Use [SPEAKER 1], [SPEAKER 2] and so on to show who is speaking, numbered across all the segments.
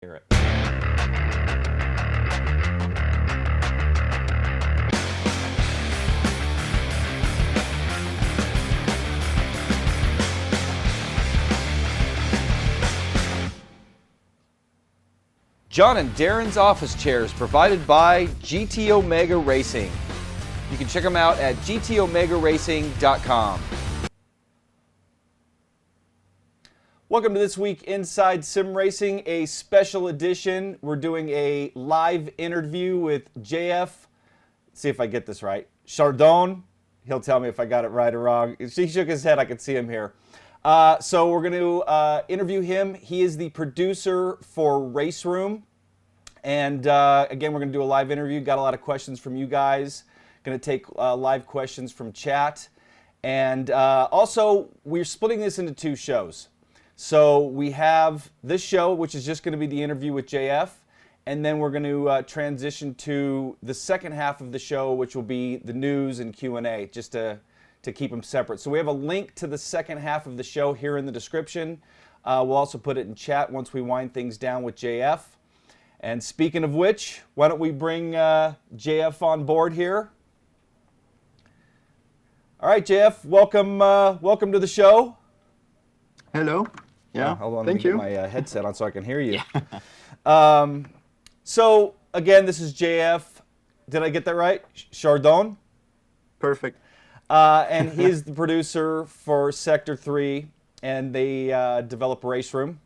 [SPEAKER 1] Hear it. John and Darren's office chairs provided by GT Omega Racing. You can check them out at gtomegaracing.com. Welcome to This Week Inside Sim Racing, a special edition. We're doing a live interview with JF. Let's see if I get this right. Chardon. He'll tell me if I got it right or wrong. He shook his head. I could see him here. So we're going to interview him. He is the producer for Race Room. And again, we're going to do a live interview. Got a lot of questions from you guys. Going to take live questions from chat. And also, we're splitting this into two shows. So we have this show, which is just going to be the interview with JF. And then we're going to transition to the second half of the show, which will be the news and Q&A, just to keep them separate. So we have a link to the second half of the show here in the description. We'll also put it in chat once we wind things down with JF. And speaking of which, why don't we bring JF on board here? All right, JF, welcome to the show.
[SPEAKER 2] Hello. Yeah,
[SPEAKER 1] hold on,
[SPEAKER 2] thank you.
[SPEAKER 1] Let me get my headset on so I can hear you. Yeah. So, again, this is JF. Did I get that right? Chardon?
[SPEAKER 2] Perfect.
[SPEAKER 1] And he's the producer for Sector 3, and they develop Race Room.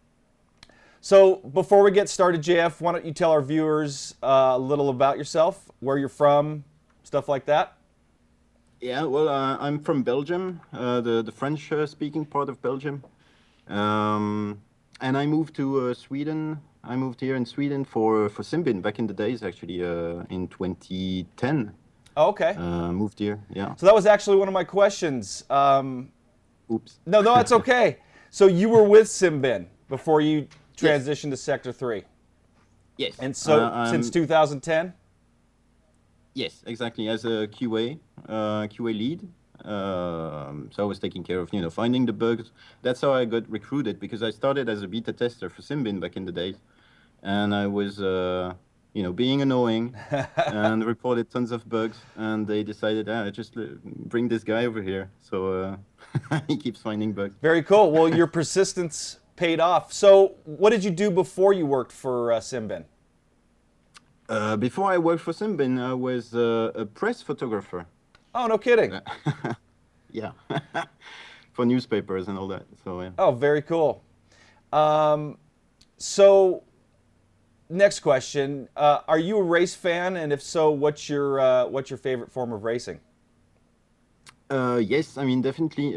[SPEAKER 1] So before we get started, JF, why don't you tell our viewers a little about yourself, where you're from, stuff like that?
[SPEAKER 2] Yeah, well, I'm from Belgium, the French-speaking part of Belgium. And I moved to Sweden. I moved here in Sweden for Simbin back in the days, actually, in 2010.
[SPEAKER 1] Oh, okay.
[SPEAKER 2] Moved here, yeah.
[SPEAKER 1] So that was actually one of my questions.
[SPEAKER 2] Oops.
[SPEAKER 1] No, that's okay. So you were with Simbin before you transitioned to Sector 3?
[SPEAKER 2] Yes.
[SPEAKER 1] And so since 2010?
[SPEAKER 2] Yes, exactly, as a QA lead. So I was taking care of, finding the bugs. That's how I got recruited, because I started as a beta tester for Simbin back in the days. And I was, being annoying and reported tons of bugs. And they decided, just bring this guy over here. So he keeps finding bugs.
[SPEAKER 1] Very cool. Well, your persistence paid off. So what did you do before you worked for Simbin?
[SPEAKER 2] Before I worked for Simbin, I was a press photographer.
[SPEAKER 1] Oh, no kidding.
[SPEAKER 2] Yeah. For newspapers and all that. So yeah.
[SPEAKER 1] Oh, very cool. So next question, are you a race fan? And if so, what's your favorite form of racing?
[SPEAKER 2] Yes, I mean, definitely.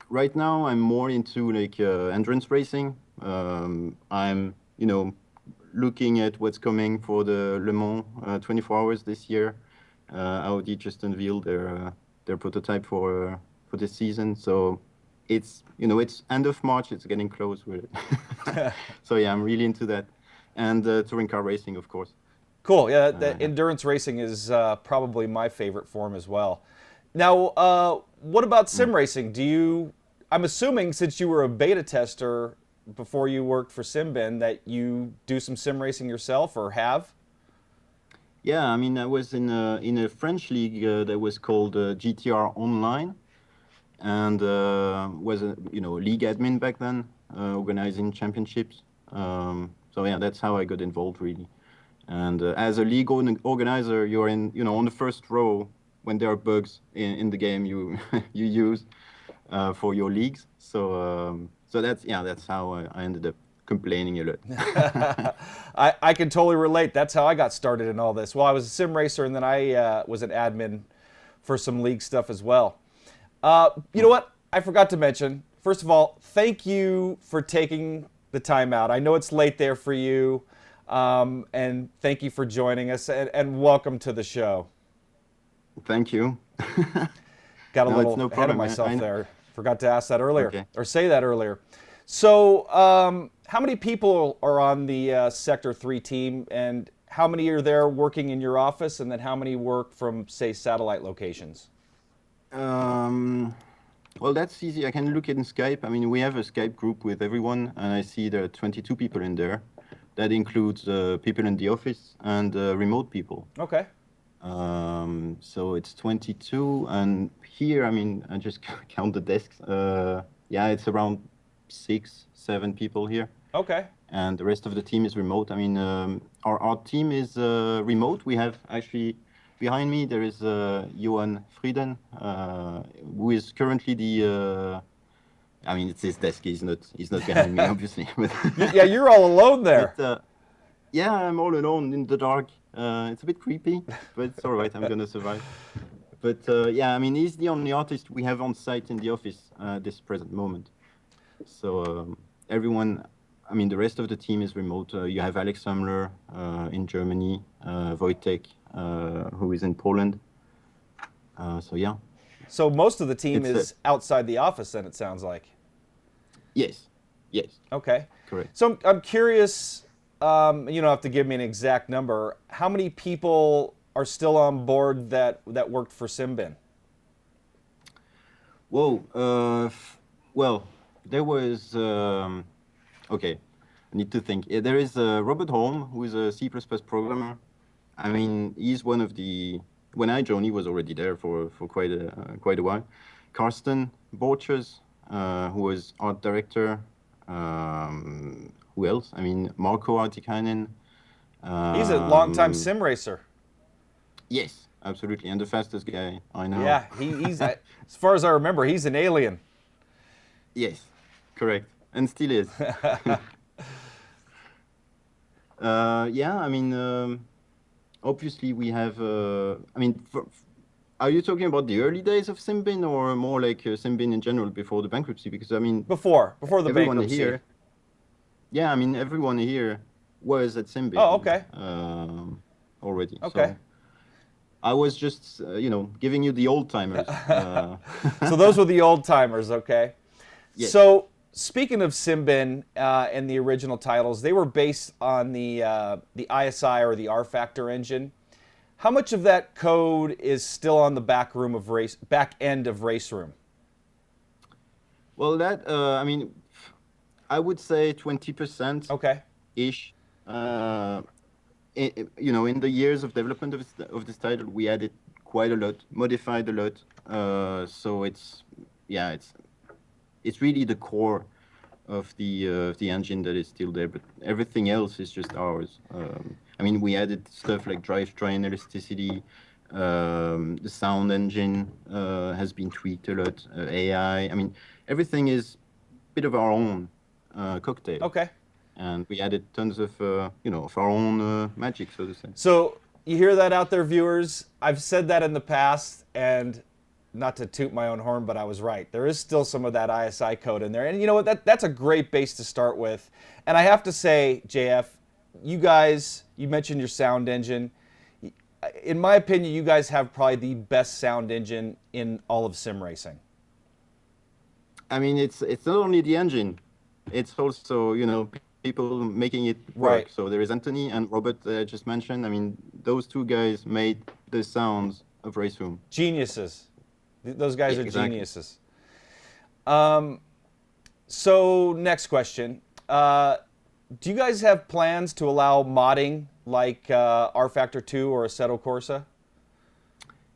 [SPEAKER 2] Right now, I'm more into endurance racing. I'm, looking at what's coming for the Le Mans 24 hours this year. Audi just unveiled their prototype for this season. So it's it's end of March. It's getting close with it. So yeah, I'm really into that, and touring car racing, of course.
[SPEAKER 1] Cool. Yeah, that endurance racing is probably my favorite form as well. Now, what about sim racing? I'm assuming since you were a beta tester before you worked for Simbin that you do some sim racing yourself or have?
[SPEAKER 2] Yeah, I mean, I was in a French league that was called GTR Online, and was a league admin back then, organizing championships. So yeah, that's how I got involved really. And as a league organizer, you're in on the first row when there are bugs in the game you you use for your leagues. So that's how I ended up complaining a lot.
[SPEAKER 1] I can totally relate. That's how I got started in all this. Well, I was a sim racer, and then I was an admin for some league stuff as well. You know what? I forgot to mention, first of all, thank you for taking the time out. I know it's late there for you, and thank you for joining us, and welcome to the show.
[SPEAKER 2] Thank you.
[SPEAKER 1] Got a little ahead of myself there. Forgot to ask that earlier, or say that earlier. So, how many people are on the Sector 3 team, and how many are there working in your office, and then how many work from, say, satellite locations?
[SPEAKER 2] Well, that's easy. I can look in Skype. I mean, we have a Skype group with everyone, and I see there are 22 people in there. That includes people in the office and remote people.
[SPEAKER 1] Okay.
[SPEAKER 2] So it's 22, and here, I mean, I just count the desks. Yeah, it's around 6, 7 people here,
[SPEAKER 1] Okay.
[SPEAKER 2] and the rest of the team is remote. I mean, our team is remote. We have actually behind me there is Johan Frieden, who is currently the. I mean, it's his desk. He's not behind me, obviously. But
[SPEAKER 1] Yeah, you're all alone there.
[SPEAKER 2] but yeah, I'm all alone in the dark. It's a bit creepy, but it's all right. I'm gonna survive. But yeah, I mean, he's the only artist we have on site in the office at this present moment. So everyone, I mean, the rest of the team is remote. You have Alex Hamler in Germany, Wojtek, who is in Poland. So yeah.
[SPEAKER 1] So most of the team
[SPEAKER 2] It's
[SPEAKER 1] is outside the office, then it sounds like.
[SPEAKER 2] Yes, yes,
[SPEAKER 1] Okay.
[SPEAKER 2] correct.
[SPEAKER 1] So I'm curious, you don't have to give me an exact number. How many people are still on board that worked for Simbin?
[SPEAKER 2] Whoa. Well, there was. Okay, I need to think. Yeah, there is Robert Holm, who is a C++ programmer. I mean, he's one of the. When I joined, he was already there for quite a while. Karsten Borchers, who was art director. Who else? I mean, Marco Artikainen.
[SPEAKER 1] He's a longtime sim racer.
[SPEAKER 2] Yes, absolutely, and the fastest guy I know.
[SPEAKER 1] Yeah, he's as far as I remember, he's an alien.
[SPEAKER 2] Yes, correct, and still is. Yeah, I mean, obviously we have. I mean, are you talking about the early days of Simbin or more like Simbin in general before the bankruptcy? Because I mean,
[SPEAKER 1] Before the
[SPEAKER 2] everyone
[SPEAKER 1] bankruptcy.
[SPEAKER 2] here. Yeah, I mean, everyone here was at Simbin.
[SPEAKER 1] Oh, okay.
[SPEAKER 2] Already.
[SPEAKER 1] Okay.
[SPEAKER 2] So I was just, giving you the old timers.
[SPEAKER 1] So those were the old timers, okay?
[SPEAKER 2] Yes.
[SPEAKER 1] So speaking of Simbin and the original titles, they were based on the ISI or the R Factor engine. How much of that code is still on the back end of Race Room?
[SPEAKER 2] Well, that I mean, I would say 20%.
[SPEAKER 1] Okay.
[SPEAKER 2] Ish. In the years of development of this title, we added quite a lot, modified a lot. So it's really the core of the engine that is still there, but everything else is just ours. I mean, we added stuff like drivetrain elasticity. The sound engine has been tweaked a lot. AI. I mean, everything is a bit of our own cocktail.
[SPEAKER 1] Okay.
[SPEAKER 2] And we added tons of, of our own magic, so to say.
[SPEAKER 1] So you hear that out there, viewers? I've said that in the past, and not to toot my own horn, but I was right. There is still some of that ISI code in there. And you know what? That's a great base to start with. And I have to say, JF, you guys, you mentioned your sound engine. In my opinion, you guys have probably the best sound engine in all of sim racing.
[SPEAKER 2] I mean, it's not only the engine. It's also, people making it work.
[SPEAKER 1] Right.
[SPEAKER 2] So there is Anthony and Robert that I just mentioned. I mean, those two guys made the sounds of Race Room.
[SPEAKER 1] Geniuses. Those guys
[SPEAKER 2] Yeah,
[SPEAKER 1] are
[SPEAKER 2] exactly.
[SPEAKER 1] geniuses. So next question. Do you guys have plans to allow modding like R Factor 2 or Assetto Corsa?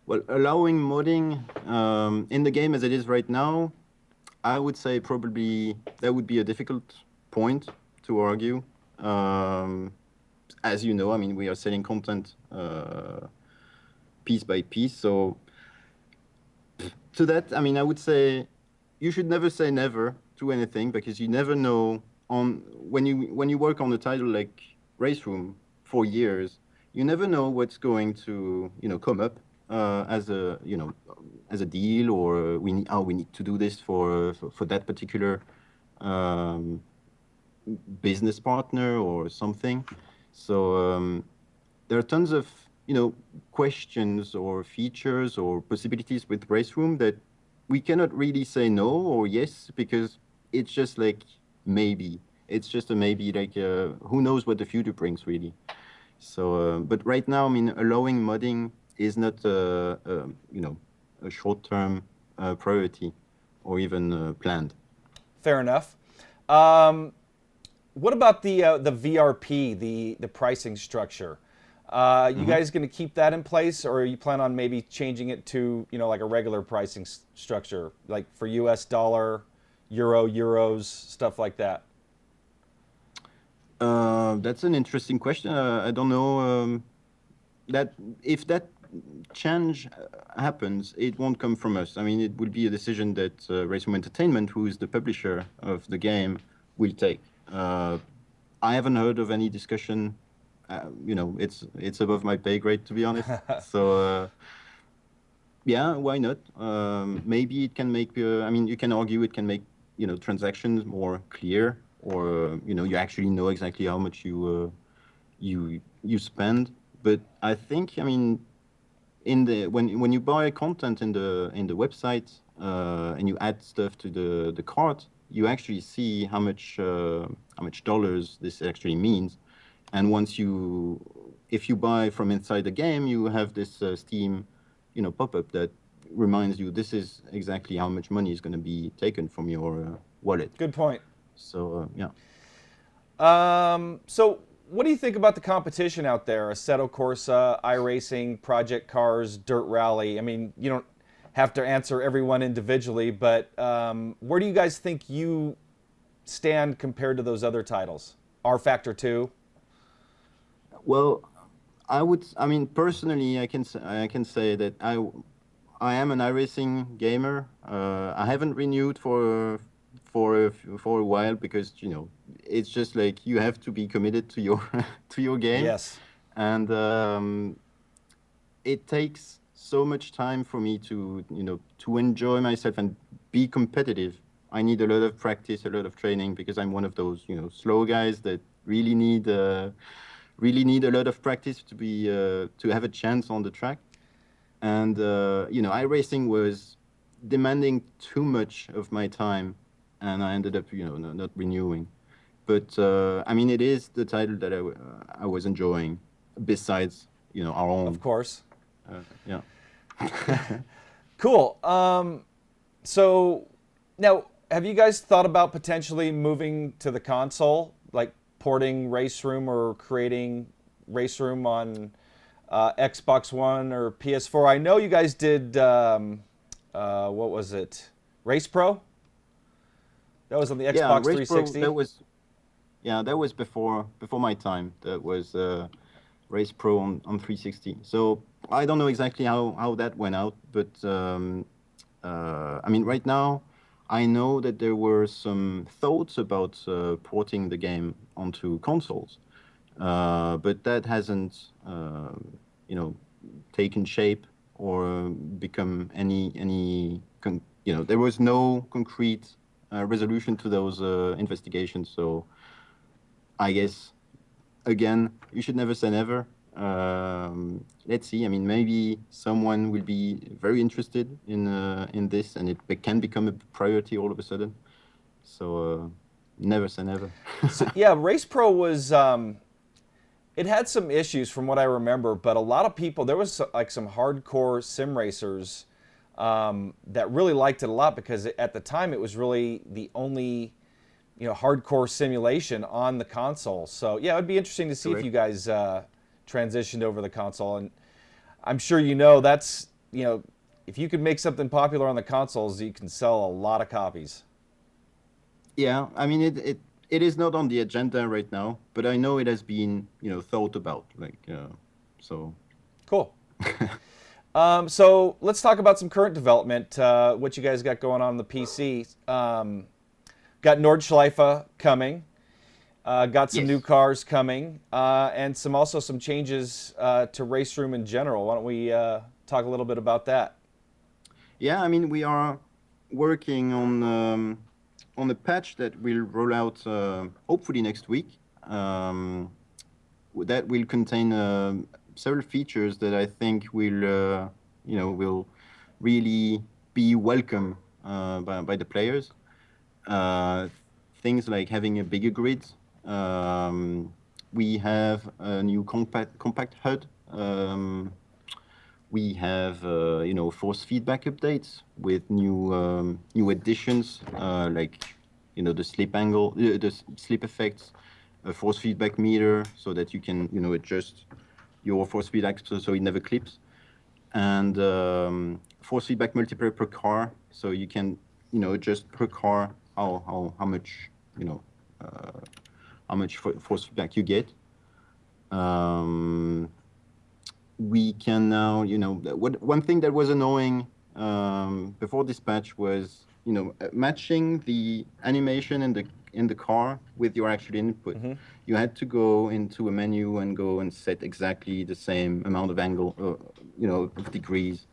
[SPEAKER 2] Well, allowing modding in the game as it is right now, I would say probably that would be a difficult point to argue. As you know, I mean, we are selling content piece by piece. So to that, I mean, I would say you should never say never to anything, because you never know when you work on a title like Race Room for years, you never know what's going to come up as a deal, or we need to do this for that particular business partner or something. So there are tons of questions or features or possibilities with Race Room that we cannot really say no or yes, because it's just like maybe. It's just a maybe, like who knows what the future brings, really. So, but right now, I mean, allowing modding is not a short-term priority or even planned.
[SPEAKER 1] Fair enough. What about the VRP, the pricing structure? You guys going to keep that in place, or you plan on maybe changing it to like a regular pricing structure, like for U.S. dollar, euros, stuff like that?
[SPEAKER 2] That's an interesting question. I don't know that if that change happens, it won't come from us. I mean, it will be a decision that Race Room Entertainment, who is the publisher of the game, will take. I haven't heard of any discussion. It's above my pay grade, to be honest. So yeah, why not? Maybe it can make. I mean, you can argue it can make transactions more clear, or you actually know exactly how much you spend. But I think, I mean, when you buy content in the website and you add stuff to the cart, you actually see how much dollars this actually means. And if you buy from inside the game, you have this Steam pop-up that reminds you this is exactly how much money is going to be taken from your wallet.
[SPEAKER 1] Good point.
[SPEAKER 2] So yeah.
[SPEAKER 1] So what do you think about the competition out there? Assetto Corsa, iRacing, Project Cars, Dirt Rally. I mean, you don't have to answer everyone individually, but where do you guys think you stand compared to those other titles? R Factor 2?
[SPEAKER 2] Well, I mean, personally, I can say that I am an iRacing gamer. I haven't renewed for a while because it's just like you have to be committed to your to your game.
[SPEAKER 1] Yes.
[SPEAKER 2] And it takes so much time for me to to enjoy myself and be competitive. I need a lot of practice, a lot of training, because I'm one of those slow guys that really need a lot of practice to be to have a chance on the track. And iRacing was demanding too much of my time, and I ended up not renewing. But I mean, it is the title that I was enjoying, besides our own.
[SPEAKER 1] Of course.
[SPEAKER 2] Yeah.
[SPEAKER 1] Cool. So now, have you guys thought about potentially moving to the console, like porting Race Room or creating Race Room on Xbox One or PS4? I know you guys did, what was it? Race Pro? That was on the Xbox 360?
[SPEAKER 2] That was before my time. That was Race Pro on 360. So I don't know exactly how that went out, but I mean, right now, I know that there were some thoughts about porting the game onto consoles, but that hasn't, taken shape or become any. There was no concrete resolution to those investigations. So I guess, again, you should never say never. Let's see. I mean, maybe someone will be very interested in this, and it can become a priority all of a sudden. So never say never.
[SPEAKER 1] So, yeah, Race Pro was. It had some issues from what I remember, but a lot of people, there was like some hardcore sim racers that really liked it a lot, because at the time it was really the only hardcore simulation on the console. So yeah, it would be interesting to see if you guys transitioned over the console. And I'm sure that's if you could make something popular on the consoles, you can sell a lot of copies.
[SPEAKER 2] Yeah, I mean it is not on the agenda right now, but I know it has been thought about. So
[SPEAKER 1] cool. So let's talk about some current development. What you guys got going on the PC? Got Nordschleife coming. Got some new cars coming, and also some changes to Race Room in general. Why don't we talk a little bit about that?
[SPEAKER 2] Yeah, I mean, we are working on a patch that will roll out hopefully next week. That will contain several features that I think will really be welcome by the players. Things like having a bigger grid. We have a new compact HUD. We have force feedback updates with new additions like the slip angle, the slip effects, a force feedback meter so that you can, adjust your force feedback so it never clips, and force feedback multiplier per car, so you can, adjust per car how much, how much force feedback you get. We can now, one thing that was annoying before this patch was, matching the animation in the car with your actual input.
[SPEAKER 1] Mm-hmm.
[SPEAKER 2] You had to go into a menu and go and set exactly the same amount of angle, of degrees.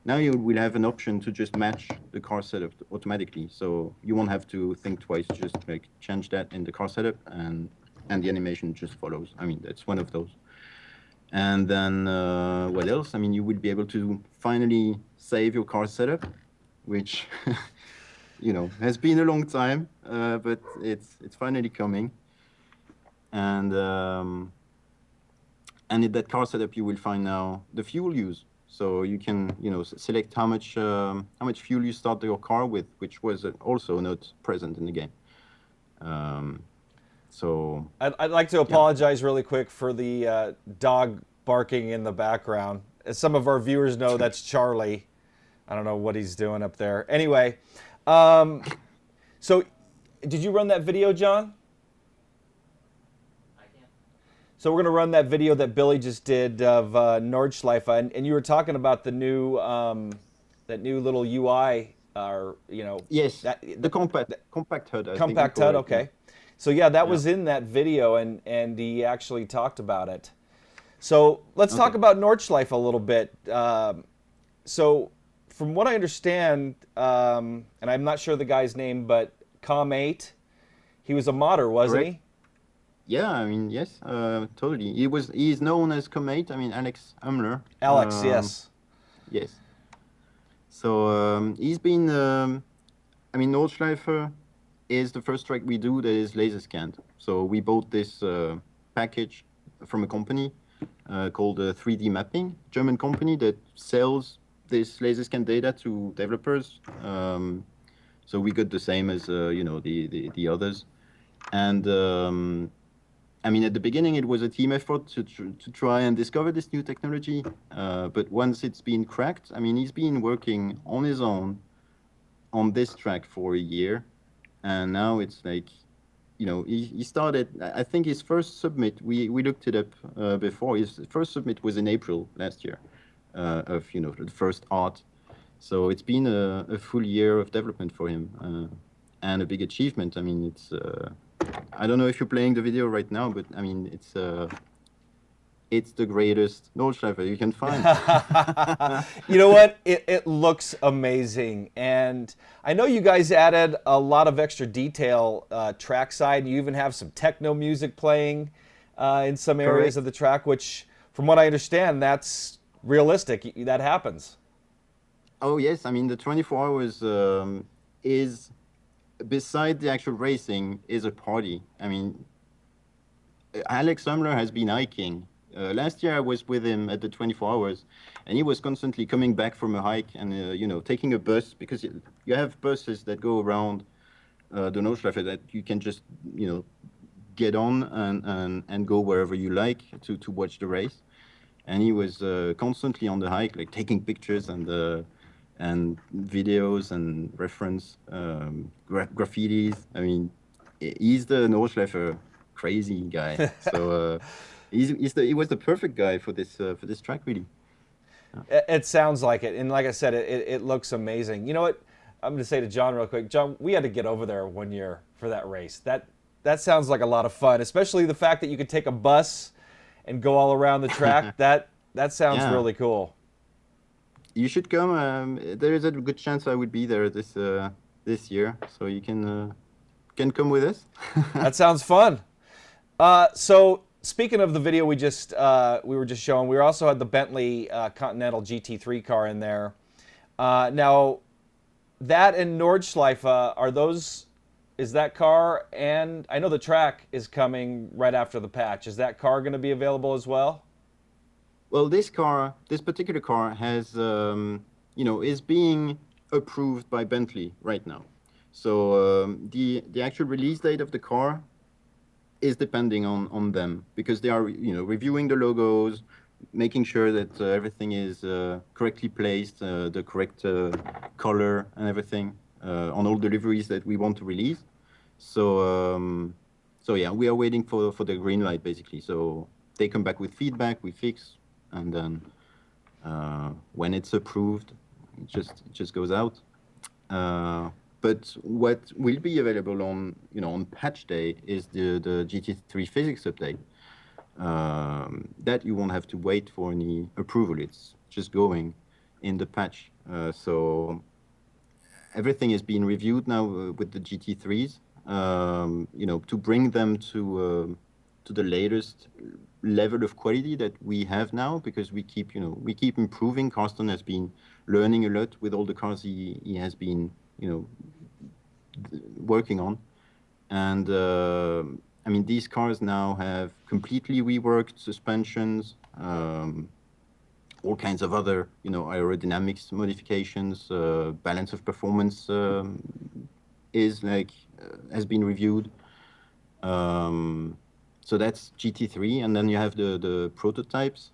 [SPEAKER 2] Now you will have an option to just match the car setup automatically, so you won't have to think twice. Just like change that in the car setup, and the animation just follows. I mean, that's one of those. And then what else? I mean, you will be able to finally save your car setup, which has been a long time, but it's finally coming. And in that car setup, you will find now the fuel use. So you can select how much fuel you start your car with, which was also not present in the game. So
[SPEAKER 1] I'd like to apologize really quick for the dog barking in the background. As some of our viewers know, that's Charlie. I don't know what he's doing up there. Anyway, so did you run that video, John?
[SPEAKER 3] I can.
[SPEAKER 1] So we're going to run that video that Billy just did of Nordschleife, and you were talking about the new that new little UI, or
[SPEAKER 2] yes, the compact HUD. Compact HUD,
[SPEAKER 1] okay. Yeah. So yeah, that was in that video, and he actually talked about it. So let's talk about Nordschleife a little bit. So from what I understand, and I'm not sure the guy's name, but Com8, he was a modder, wasn't he?
[SPEAKER 2] Yeah, I mean, yes, totally. He's known as Com8. I mean, Alex Umler.
[SPEAKER 1] Alex, yes.
[SPEAKER 2] Yes. So he's been. I mean, Nordschleife is the first track we do that is laser scanned. So we bought this package from a company called 3D Mapping, German company that sells this laser scan data to developers. So we got the same as the others, and I mean, at the beginning it was a team effort to try and discover this new technology. But once it's been cracked, I mean, he's been working on his own on this track for a year. And now it's like, he started, I think his first submit, we looked it up before, his first submit was in April last year of, the first art. So it's been a full year of development for him and a big achievement. I mean, it's, I don't know if you're playing the video right now, but I mean, it's the greatest Nordschleife you can find.
[SPEAKER 1] You know what? It looks amazing. And I know you guys added a lot of extra detail trackside. You even have some techno music playing in some areas of the track, which, from what I understand, that's realistic. That happens.
[SPEAKER 2] Oh, yes. I mean, the 24 hours is, beside the actual racing, is a party. I mean, Alex Umler has been hiking. Last year I was with him at the 24 hours, and he was constantly coming back from a hike and, taking a bus, because you have buses that go around the Nordschleife that you can just, get on and go wherever you like to watch the race. And he was constantly on the hike, like taking pictures and videos and reference graffitis. I mean, he's the Nordschleife crazy guy. So he was the perfect guy for this track, really.
[SPEAKER 1] Yeah. It sounds like it, and like I said, it looks amazing. You know what? I'm going to say to John real quick. John, we had to get over there one year for that race. That sounds like a lot of fun, especially the fact that you could take a bus and go all around the track. That sounds really cool.
[SPEAKER 2] You should come. There is a good chance I would be there this year, so you can come with us.
[SPEAKER 1] That sounds fun. So speaking of the video we were just showing, we also had the Bentley Continental GT3 car in there. Now, that and Nordschleife, is that car, and I know the track is coming right after the patch. Is that car going to be available as well?
[SPEAKER 2] Well, this particular car has, is being approved by Bentley right now. So the actual release date of the car is depending on them, because they are reviewing the logos, making sure that everything is correctly placed, the correct color and everything on all deliveries that we want to release. So yeah, we are waiting for the green light basically. So they come back with feedback, we fix, and then when it's approved, it just goes out. But what will be available on patch day is the GT3 physics update. That you won't have to wait for any approval. It's just going in the patch. So everything is being reviewed now with the GT3s. To bring them to the latest level of quality that we have now, because we keep improving. Carsten has been learning a lot with all the cars he has been working on, and I mean, these cars now have completely reworked suspensions, all kinds of other aerodynamics modifications, balance of performance has been reviewed. So that's GT3, and then you have the prototypes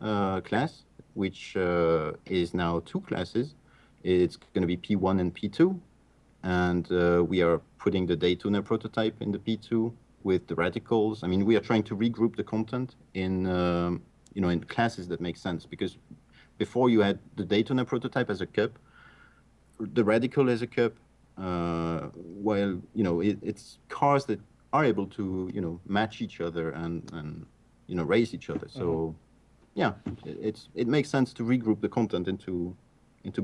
[SPEAKER 2] class, which is now 2 classes. It's going to be P1 and P2, and we are putting the Daytona prototype in the P2 with the radicals. I mean, we are trying to regroup the content in in classes that make sense, because before you had the Daytona prototype as a cup, the radical as a cup, while it's cars that are able to match each other and race each other. So yeah, it makes sense to regroup the content into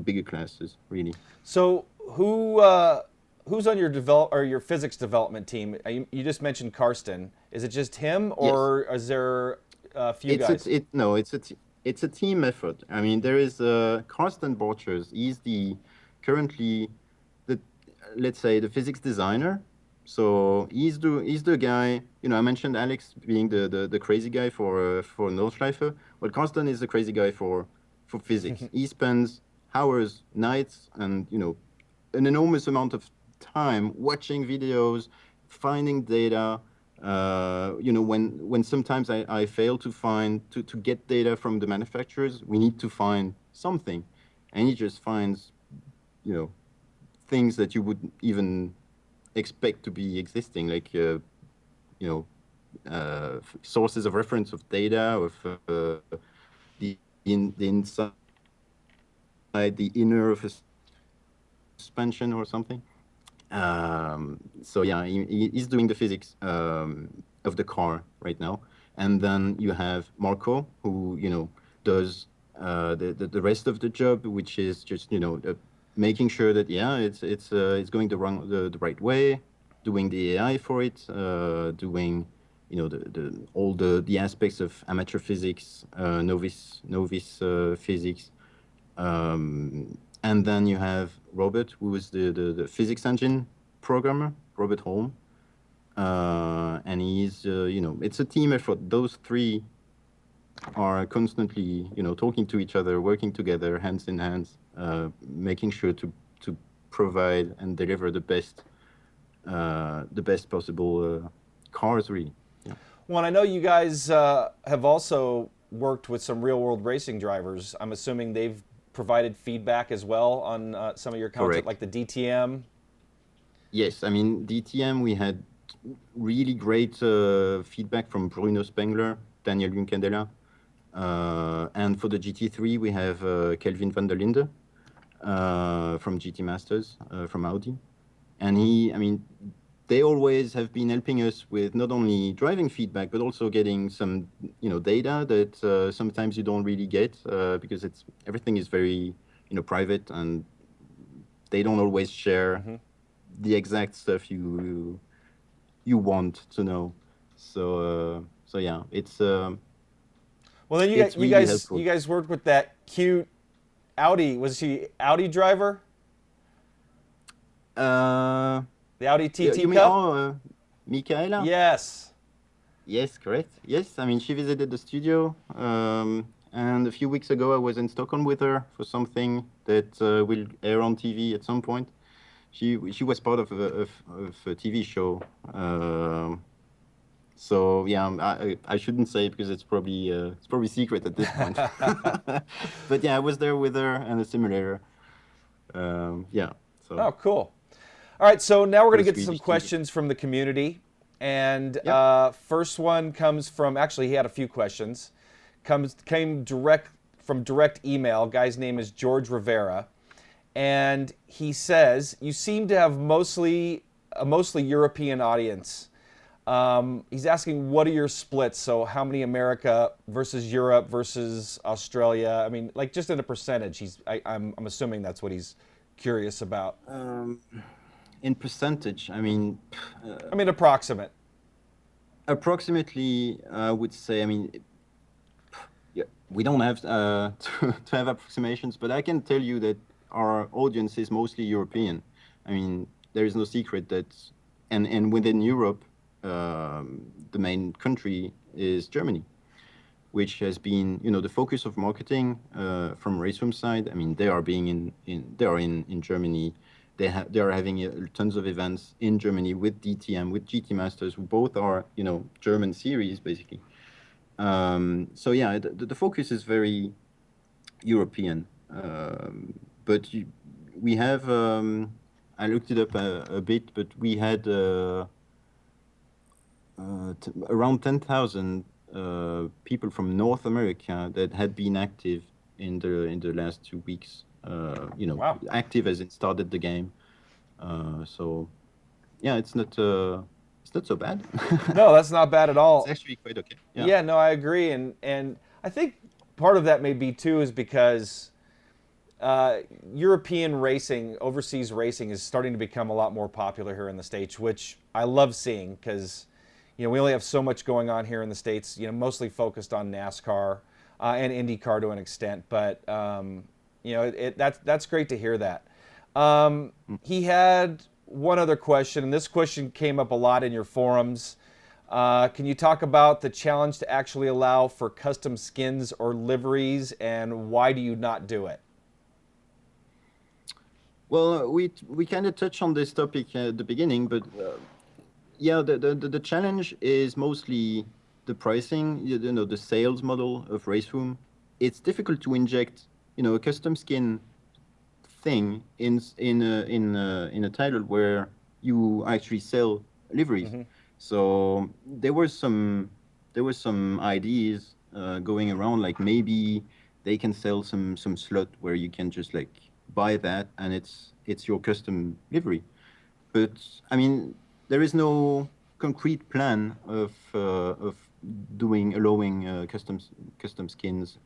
[SPEAKER 2] bigger classes, really.
[SPEAKER 1] So who's on your physics development team? You just mentioned Karsten. Is it just him, or
[SPEAKER 2] Yes.
[SPEAKER 1] is there a few guys?
[SPEAKER 2] It's a team effort. I mean, there is Karsten Borchers. He's currently the let's say the physics designer. So he's the guy. I mentioned Alex being the crazy guy for Nordschleife. Well, Karsten is the crazy guy for physics. He spends hours, nights, and an enormous amount of time watching videos, finding data. When sometimes I fail to get data from the manufacturers, we need to find something, and he just finds things that you wouldn't even expect to be existing, like sources of reference of data, of the inside, the inner of a suspension or something. So yeah, he's doing the physics of the car right now, and then you have Marco, who does the rest of the job, which is just making sure that it's going the right way, doing the AI for it, doing all the aspects of amateur physics, novice physics. And then you have Robert, who is the physics engine programmer, Robert Holm. And he's, it's a team effort. Those 3 are constantly, talking to each other, working together, hands in hands, making sure to provide and deliver the best possible cars, really. Yeah.
[SPEAKER 1] Well, I know you guys have also worked with some real-world racing drivers. I'm assuming they've provided feedback as well on some of your content,
[SPEAKER 2] Correct.
[SPEAKER 1] like the DTM.
[SPEAKER 2] Yes, I mean, DTM, we had really great feedback from Bruno Spengler, Daniel Juncadella. And for the GT3, we have Kelvin van der Linde from GT Masters, from Audi. And they always have been helping us with not only driving feedback, but also getting some, data that sometimes you don't really get because everything is very, private, and they don't always share the exact stuff you want to know. So yeah, it's
[SPEAKER 1] Well, then
[SPEAKER 2] it's really helpful.
[SPEAKER 1] you guys worked with that cute Audi. Was she Audi driver? The Audi TT
[SPEAKER 2] You mean
[SPEAKER 1] Cup?
[SPEAKER 2] Michaela?
[SPEAKER 1] Yes.
[SPEAKER 2] Yes, correct. Yes, I mean, she visited the studio, and a few weeks ago I was in Stockholm with her for something that will air on TV at some point. She was part of a TV show So yeah, I shouldn't say because it's probably secret at this point. But yeah, I was there with her and a simulator. Yeah, so
[SPEAKER 1] Oh, cool. All right, so now we're
[SPEAKER 2] for
[SPEAKER 1] going
[SPEAKER 2] a
[SPEAKER 1] to get to some
[SPEAKER 2] Swedish TV.
[SPEAKER 1] questions from the community. And
[SPEAKER 2] Yep.
[SPEAKER 1] first one comes from, actually, he had a few questions. Came from direct email. Guy's name is George Rivera. And he says, you seem to have a mostly European audience. He's asking, what are your splits? So how many America versus Europe versus Australia? I mean, like just in a percentage. I'm assuming that's what he's curious about.
[SPEAKER 2] In percentage, I mean,
[SPEAKER 1] I mean, approximate.
[SPEAKER 2] approximately, I would say, I mean, yeah, we don't have to have approximations, but I can tell you that our audience is mostly European. I mean, there is no secret that, and within Europe, the main country is Germany, which has been, the focus of marketing from Raceroom side. I mean, they are in Germany. They are having tons of events in Germany with DTM, with GT Masters, who both are, German series basically. So yeah, the focus is very European. But we have, I looked it up a bit, but we had around 10,000 people from North America that had been active in the last 2 weeks.
[SPEAKER 1] Wow.
[SPEAKER 2] Active as it started the game. So yeah, it's not so bad.
[SPEAKER 1] No, that's not bad at all.
[SPEAKER 2] It's actually quite okay.
[SPEAKER 1] Yeah, no, I agree, and I think part of that may be too is because European racing, overseas racing, is starting to become a lot more popular here in the States, which I love seeing because we only have so much going on here in the States. Mostly focused on NASCAR and IndyCar to an extent, but that's great to hear that. He had one other question, and this question came up a lot in your forums. Can you talk about the challenge to actually allow for custom skins or liveries, and why do you not do it?
[SPEAKER 2] Well, we kind of touched on this topic at the beginning, but yeah, the challenge is mostly the pricing, the sales model of Raceroom. It's difficult to inject, a custom skin thing in a title where you actually sell liveries.
[SPEAKER 1] Mm-hmm.
[SPEAKER 2] So there were some ideas going around, like maybe they can sell some slot where you can just like buy that and it's your custom livery. But I mean, there is no concrete plan of allowing custom skins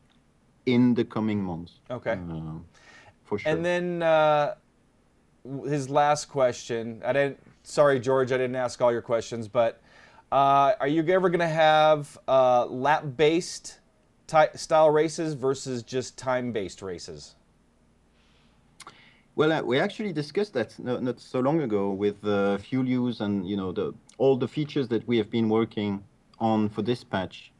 [SPEAKER 2] in the coming months.
[SPEAKER 1] Okay.
[SPEAKER 2] For sure.
[SPEAKER 1] And then his last question. Sorry, George, I didn't ask all your questions, but are you ever going to have lap-based style races versus just time-based races?
[SPEAKER 2] Well, we actually discussed that not so long ago with fuel use and all the features that we have been working on for this patch.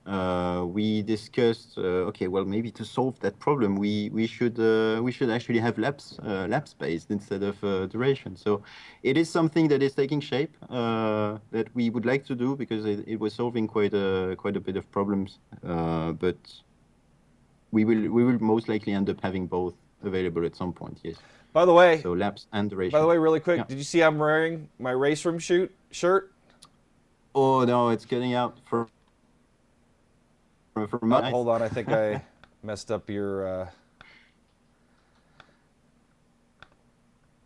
[SPEAKER 2] We discussed, okay, well, maybe to solve that problem, we should actually have laps based instead of duration. So it is something that is taking shape that we would like to do because it was solving quite a bit of problems. But we will most likely end up having both available at some point. Yes.
[SPEAKER 1] By the way,
[SPEAKER 2] so laps and duration.
[SPEAKER 1] By the way, really quick,
[SPEAKER 2] Yeah.
[SPEAKER 1] Did you see I'm wearing my Raceroom shirt?
[SPEAKER 2] Oh no, it's getting out for my eyes.
[SPEAKER 1] Hold on, I think I messed up your.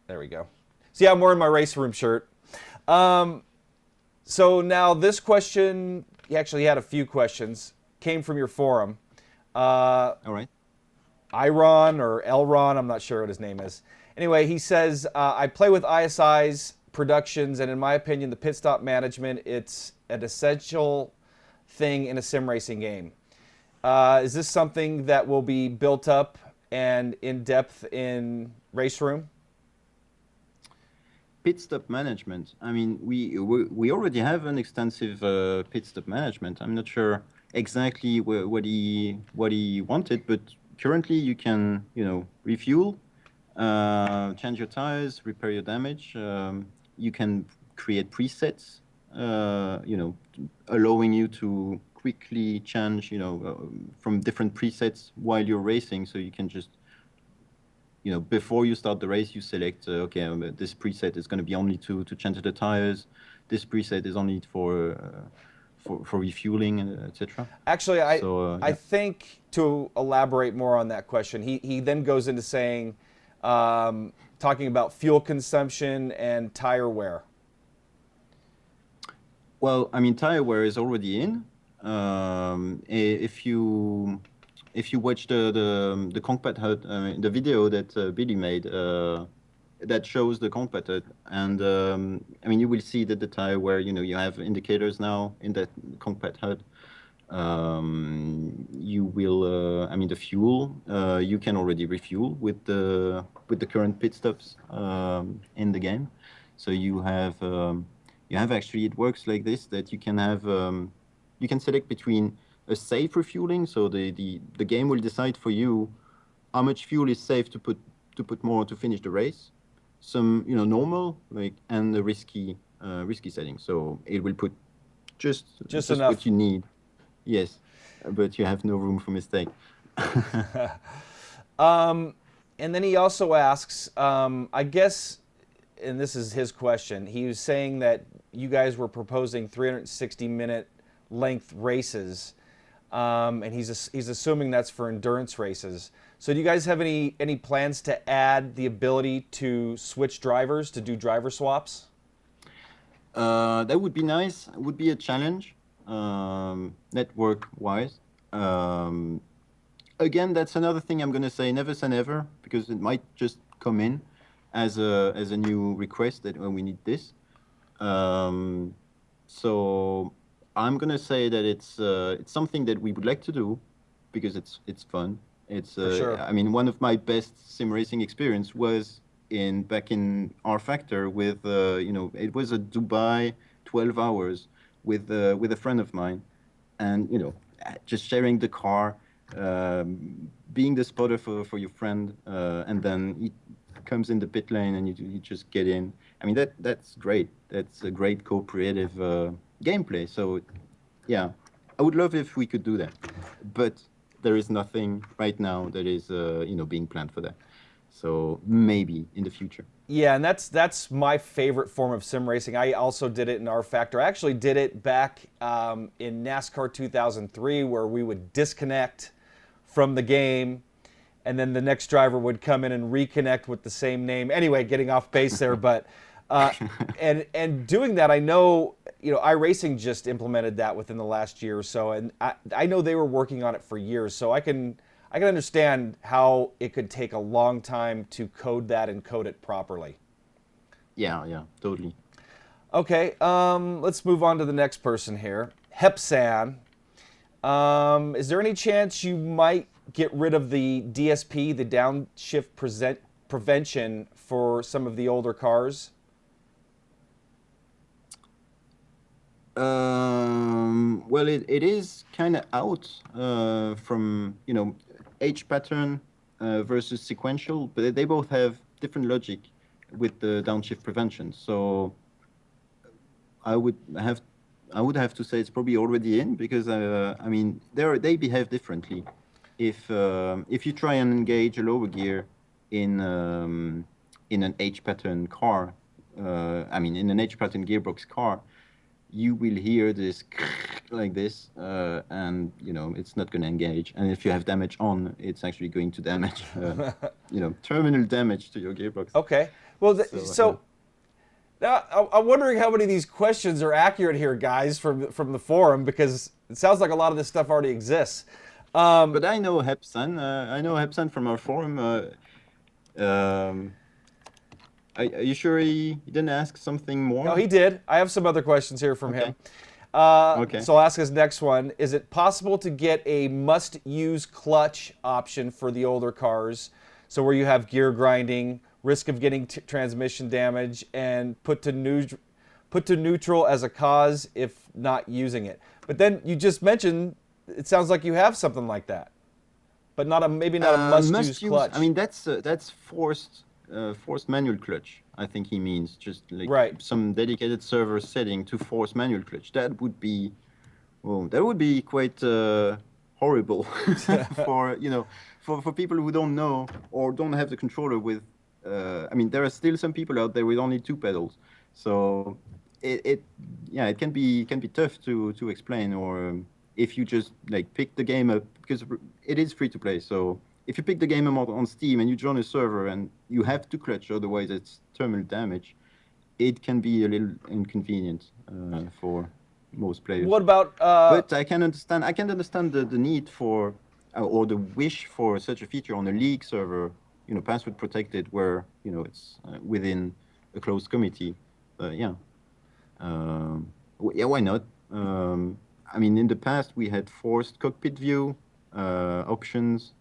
[SPEAKER 1] There we go. See, I'm wearing my Raceroom shirt. So now this question, he actually had a few questions, came from your forum.
[SPEAKER 2] All right.
[SPEAKER 1] Iron or Elron, I'm not sure what his name is. Anyway, he says, I play with ISI's productions, and in my opinion, the pit stop management, it's an essential thing in a sim racing game. Is this something that will be built up and in depth in Raceroom?
[SPEAKER 2] Pit stop management. I mean, we already have an extensive pit stop management. I'm not sure exactly what he wanted, but currently you can refuel, change your tires, repair your damage. You can create presets, allowing you to quickly change, from different presets while you're racing. So you can just, before you start the race, you select, okay, this preset is going to be only to change the tires. This preset is only for refueling, etc.
[SPEAKER 1] Actually, I
[SPEAKER 2] Yeah.
[SPEAKER 1] think to elaborate more on that question, he then goes into saying, talking about fuel consumption and tire wear.
[SPEAKER 2] Well, I mean, tire wear is already in. If you watch the combat HUD, the video that Billy made, that shows the combat HUD, and I mean, you will see that the tire wear, you have indicators now in that combat HUD. You will, I mean, the fuel, you can already refuel with the current pit stops in the game. So you have actually, it works like this, that you can have, you can select between a safe refueling. So the game will decide for you how much fuel is safe to put more to finish the race. Some, normal, and the risky setting. So it will put just
[SPEAKER 1] enough.
[SPEAKER 2] what you need. Yes, but you have no room for mistake.
[SPEAKER 1] And then he also asks, I guess, and this is his question, he was saying that you guys were proposing 360-minute length races, and he's assuming that's for endurance races. So do you guys have any plans to add the ability to switch drivers, to do driver swaps?
[SPEAKER 2] That would be nice. It would be a challenge, network-wise. Again, that's another thing I'm going to say, never say never, because it might just come in as a new request that we need this. So I'm going to say that it's something that we would like to do because it's fun. It's
[SPEAKER 1] For sure.
[SPEAKER 2] I mean, one of my best sim racing experience was back in R Factor with it was a Dubai 12 hours with a friend of mine, and just sharing the car, being the spotter for your friend, and then he comes in the pit lane and you just get in. I mean, that's great. That's a great co-creative gameplay. So yeah, I would love if we could do that, but there is nothing right now that is being planned for that. So maybe in the future.
[SPEAKER 1] Yeah, and that's my favorite form of sim racing. I also did it in R Factor. I actually did it back in NASCAR 2003, where we would disconnect from the game, and then the next driver would come in and reconnect with the same name. Anyway, getting off base there, but and doing that, I know iRacing just implemented that within the last year or so, and I know they were working on it for years, so I can understand how it could take a long time to code that and code it properly.
[SPEAKER 2] Yeah, totally.
[SPEAKER 1] Okay, let's move on to the next person here. Hepsan. Is there any chance you might get rid of the DSP, the downshift prevention, for some of the older cars?
[SPEAKER 2] Well, it is kind of out from H pattern versus sequential, but they both have different logic with the downshift prevention. So I would have to say it's probably already in, because I mean they behave differently. If you try and engage a lower gear in an H pattern car, I mean in an H pattern gearbox car, you will hear this like this, and it's not going to engage. And if you have damage on, it's actually going to damage, terminal damage to your gearbox.
[SPEAKER 1] Okay. Well, so now I'm wondering how many of these questions are accurate here, guys, from the forum, because it sounds like a lot of this stuff already exists.
[SPEAKER 2] But I know Hepsan. I know Hepsan from our forum. Are you sure he didn't ask something more?
[SPEAKER 1] No, he did. I have some other questions here from him.
[SPEAKER 2] Okay.
[SPEAKER 1] So I'll ask his next one. Is it possible to get a must-use clutch option for the older cars? So where you have gear grinding, risk of getting transmission damage, and put to neutral as a cause if not using it. But then you just mentioned, it sounds like you have something like that, but maybe not a must-use clutch.
[SPEAKER 2] I mean, that's forced manual clutch. I think he means, just like
[SPEAKER 1] Right.
[SPEAKER 2] some dedicated server setting to force manual clutch. That would be, well, that would be quite horrible for, you know, for people who don't know or don't have the controller with. I mean, there are still some people out there with only 2 pedals, so it yeah, it can be tough to explain. Or if you just like pick the game up, because it is free to play. So if you pick the game up on Steam and you join a server and you have to clutch, otherwise it's terminal damage, it can be a little inconvenient for most players.
[SPEAKER 1] What about
[SPEAKER 2] But I can understand the need for or the wish for such a feature on a league server, you know, password protected, where, you know, it's within a closed committee. Yeah, yeah, why not? I mean, in the past we had forced cockpit view options.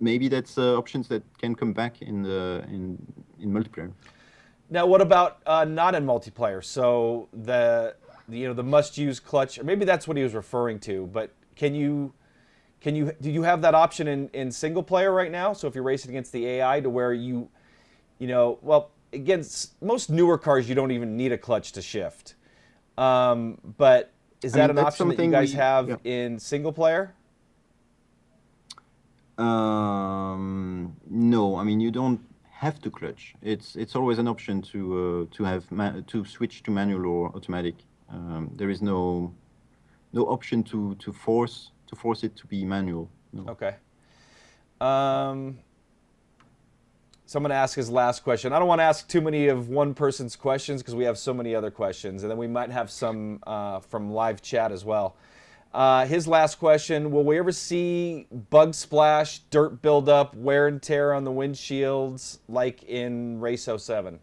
[SPEAKER 2] Maybe that's options that can come back in the in multiplayer.
[SPEAKER 1] now? What about not in multiplayer? So the the must-use clutch, or maybe that's what he was referring to. But do you have that option in single player right now? So if you're racing against the AI, to where well, against most newer cars, you don't even need a clutch to shift. But is that an option that you guys have in single player?
[SPEAKER 2] No, I mean, you don't have to clutch. It's always an option to have to switch to manual or automatic. There is no option to force it to be manual. No.
[SPEAKER 1] Okay. So I'm going to ask his last question. I don't want to ask too many of one person's questions because we have so many other questions, and then we might have some from live chat as well. His last question: will we ever see bug splash, dirt buildup, wear and tear on the windshields like in Race 07?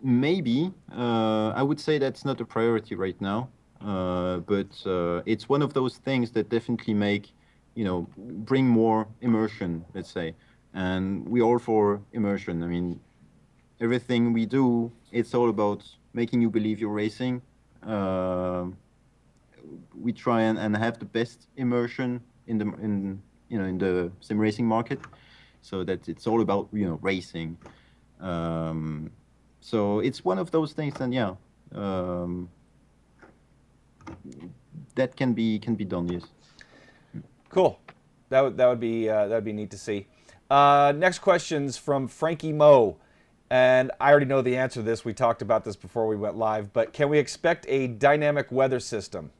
[SPEAKER 2] Maybe. I would say that's not a priority right now, but it's one of those things that definitely make, you know, bring more immersion, let's say. And we're all for immersion. I mean, everything we do, it's all about making you believe you're racing. We try and have the best immersion in the sim racing market, so that it's all about, you know, racing. So it's one of those things, and yeah, that can be done. Yes.
[SPEAKER 1] Cool. That would be neat to see. Next question's from Frankie Moe, and I already know the answer to this. We talked about this before we went live, but can we expect a dynamic weather system?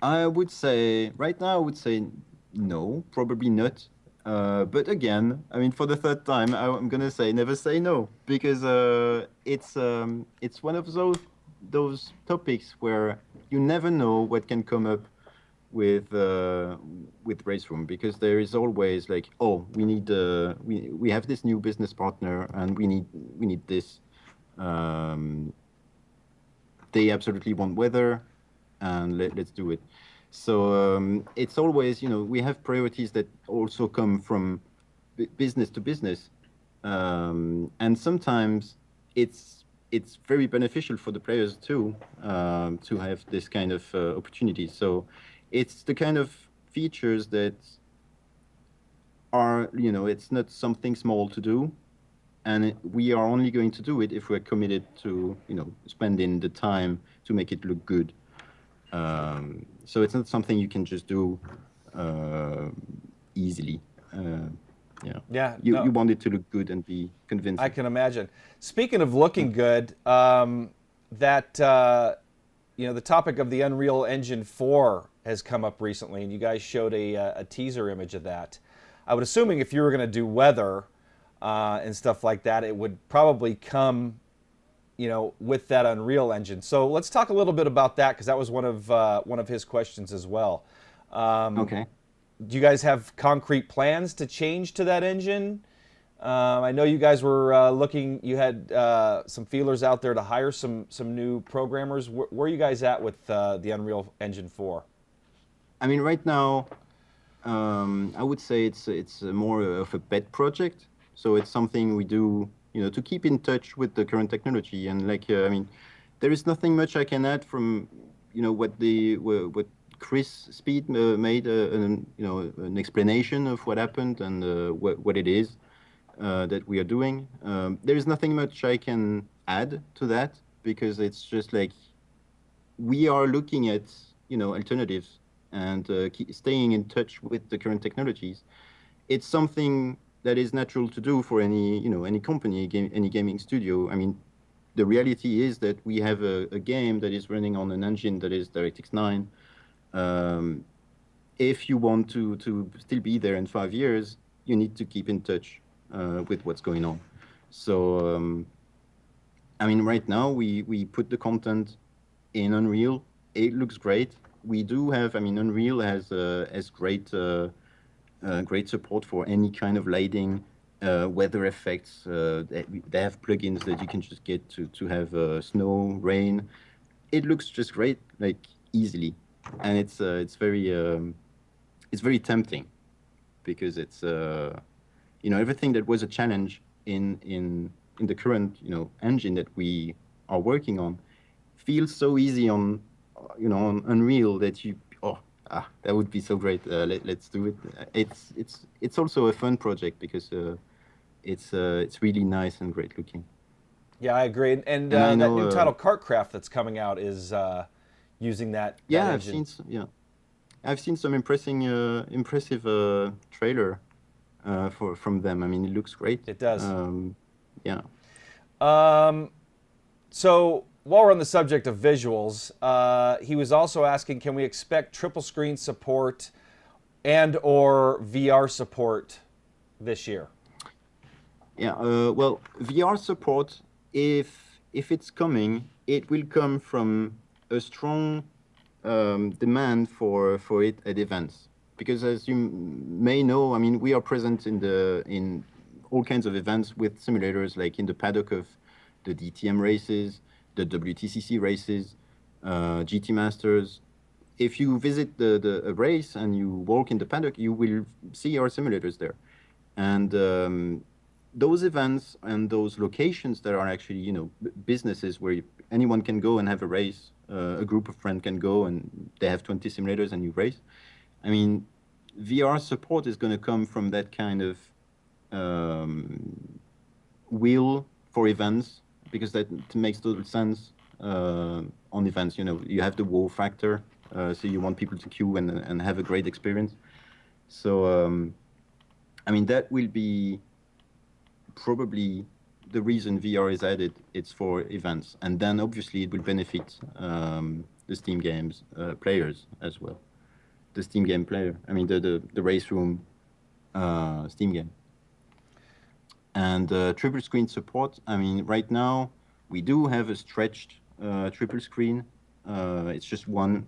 [SPEAKER 2] I would say right now, I would say no, probably not. But again, I mean, for the third time, I'm gonna say never say no, because it's one of those topics where you never know what can come up with Race Room, because there is always like, oh, we need we have this new business partner and we need this. They absolutely want weather, and let's do it. So it's always, you know, we have priorities that also come from business to business, and sometimes it's very beneficial for the players too, to have this kind of opportunity. So it's the kind of features that are, you know, it's not something small to do, and we are only going to do it if we're committed to, you know, spending the time to make it look good. So it's not something you can just do easily.
[SPEAKER 1] Yeah.
[SPEAKER 2] You want it to look good and be convincing.
[SPEAKER 1] I can imagine. Speaking of looking good, the topic of the Unreal Engine 4 has come up recently, and you guys showed a teaser image of that. I would assuming if you were going to do weather and stuff like that, it would probably come, you know, with that Unreal Engine. So let's talk a little bit about that, because that was one of his questions as well.
[SPEAKER 2] Okay.
[SPEAKER 1] Do you guys have concrete plans to change to that engine? I know you guys were looking. You had some feelers out there to hire some new programmers. Where are you guys at with the Unreal Engine 4?
[SPEAKER 2] I mean, right now, I would say it's more of a pet project. So it's something we do, you know, to keep in touch with the current technology. And like, I mean, there is nothing much I can add from, you know, what Chris Speed made an explanation of what happened and what it is that we are doing. There is nothing much I can add to that because it's just like we are looking at alternatives and staying in touch with the current technologies. It's something that is natural to do for any company, any gaming studio. I mean, the reality is that we have a game that is running on an engine that is DirectX 9. If you want to still be there in 5 years, you need to keep in touch with what's going on. So, I mean, right now we put the content in Unreal. It looks great. We do have, I mean, Unreal has great support for any kind of lighting, weather effects. They have plugins that you can just get to have snow, rain. It looks just great, like easily, and it's very tempting because it's everything that was a challenge in the current engine that we are working on feels so easy on on Unreal that that would be so great. Let's do it. It's also a fun project because it's really nice and great looking.
[SPEAKER 1] Yeah, I agree. And
[SPEAKER 2] I
[SPEAKER 1] that
[SPEAKER 2] know,
[SPEAKER 1] new title, Kartcraft, that's coming out is using that
[SPEAKER 2] yeah,
[SPEAKER 1] engine.
[SPEAKER 2] I've seen some impressive trailer from them. I mean, it looks great.
[SPEAKER 1] It does.
[SPEAKER 2] Yeah.
[SPEAKER 1] So while we're on the subject of visuals, he was also asking, can we expect triple screen support and or VR support this year?
[SPEAKER 2] Yeah. Well, VR support, if it's coming, it will come from a strong demand for it at events. Because as you may know, I mean, we are present in all kinds of events with simulators, like in the paddock of the DTM races, the WTCC races, GT Masters. If you visit a race and you walk in the paddock, you will see our simulators there. And those events and those locations that are actually, businesses where anyone can go and have a race, a group of friends can go and they have 20 simulators and you race. I mean, VR support is going to come from that kind of will for events, because that makes total sense on events. You have the wow factor, so you want people to queue and have a great experience. So, I mean, that will be probably the reason VR is added. It's for events, and then obviously it will benefit the Steam games players as well. The Steam game player, I mean the race room Steam game. And triple screen support, I mean, right now we do have a stretched triple screen. It's just one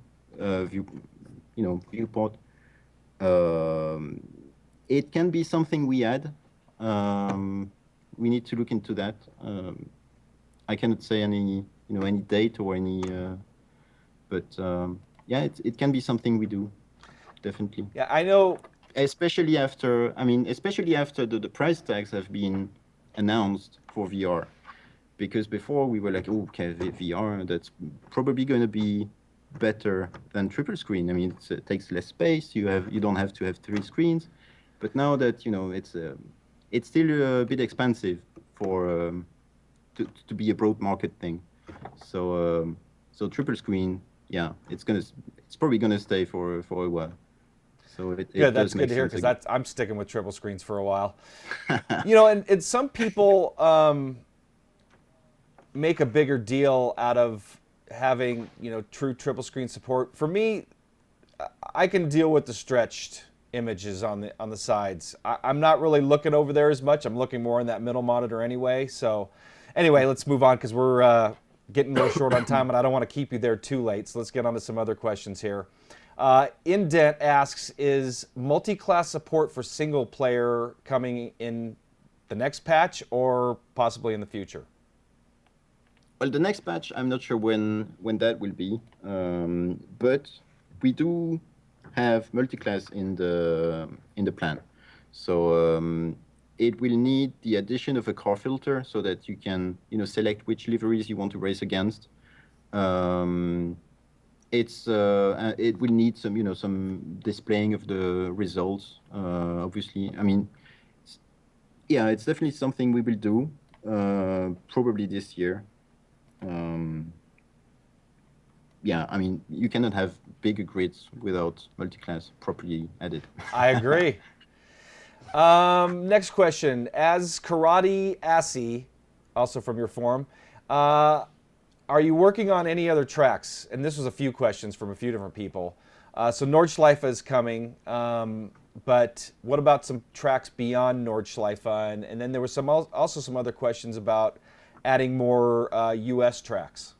[SPEAKER 2] viewport. It can be something we add. We need to look into that. I cannot say any date or any, but yeah, it can be something we do, definitely.
[SPEAKER 1] Yeah, I know.
[SPEAKER 2] Especially after the price tags have been announced for VR, because before we were like, oh, okay, VR, that's probably going to be better than triple screen. I mean, it takes less space. You don't have to have 3 screens, but now that it's still a bit expensive for to be a broad market thing. So triple screen, yeah, it's probably gonna stay for a while. So
[SPEAKER 1] Good, that's good to hear, because I'm sticking with triple screens for a while. And some people make a bigger deal out of having true triple screen support. For me, I can deal with the stretched images on the sides. I'm not really looking over there as much. I'm looking more in that middle monitor anyway. So anyway, let's move on, because we're getting a little short on time and I don't want to keep you there too late. So let's get on to some other questions here. Indent asks, is multi-class support for single player coming in the next patch or possibly in the future?
[SPEAKER 2] Well, the next patch, I'm not sure when that will be, but we do have multi-class in the plan. So it will need the addition of a car filter so that you can select which liveries you want to race against. it will need some, some displaying of the results. Obviously, I mean, yeah, it's definitely something we will do, probably this year. Yeah, I mean, you cannot have bigger grids without multi-class properly added.
[SPEAKER 1] I agree. Next question. As Karate Assy, also from your forum, are you working on any other tracks? And this was a few questions from a few different people. So Nordschleife is coming, but what about some tracks beyond Nordschleife? And then there was also some other questions about adding more U.S. tracks.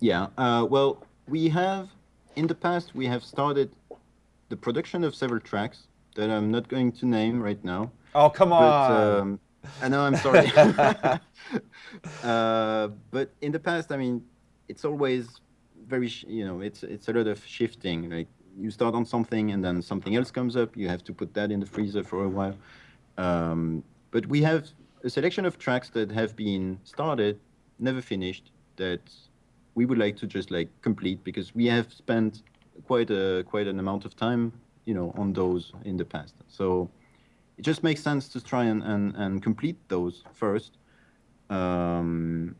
[SPEAKER 2] Yeah, well, in the past, we have started the production of several tracks that I'm not going to name right now.
[SPEAKER 1] Oh, come
[SPEAKER 2] But
[SPEAKER 1] on.
[SPEAKER 2] I know, I'm sorry. But in the past, I mean, it's always it's a lot of shifting. Like you start on something and then something else comes up. You have to put that in the freezer for a while. But we have a selection of tracks that have been started, never finished, that we would like to just like complete because we have spent quite an amount of time, on those in the past. So it just makes sense to try and complete those first. And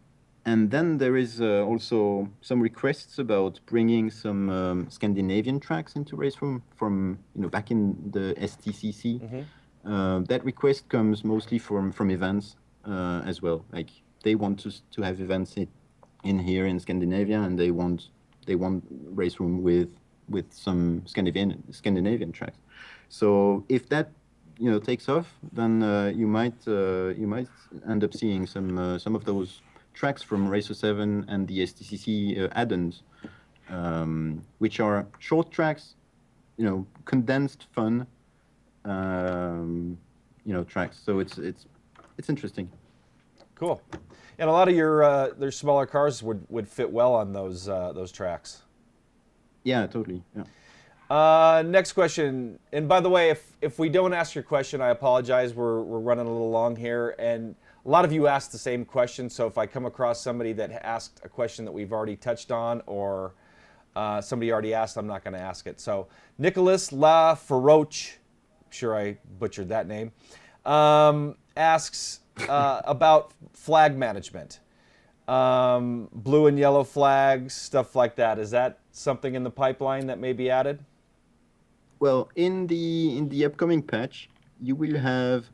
[SPEAKER 2] then there is also some requests about bringing some Scandinavian tracks into Race Room from, back in the STCC. That request comes mostly from events as well. Like they want to have events in here in Scandinavia, and they want Race Room with some Scandinavian tracks. So if that takes off, then you might end up seeing some of those tracks from Racer 7 and the STCC add-ons, which are short tracks, condensed fun, tracks. So it's interesting.
[SPEAKER 1] Cool. And a lot of their smaller cars would fit well on those tracks.
[SPEAKER 2] Yeah, totally. Yeah.
[SPEAKER 1] Next question. And by the way, if we don't ask your question, I apologize. We're running a little long here, and a lot of you asked the same question. So if I come across somebody that asked a question that we've already touched on, or somebody already asked, I'm not going to ask it. So Nicholas La Feroche, I'm sure I butchered that name, asks about flag management. Blue and yellow flags, stuff like that. Is that something in the pipeline that may be added?
[SPEAKER 2] Well, in the upcoming patch, you will have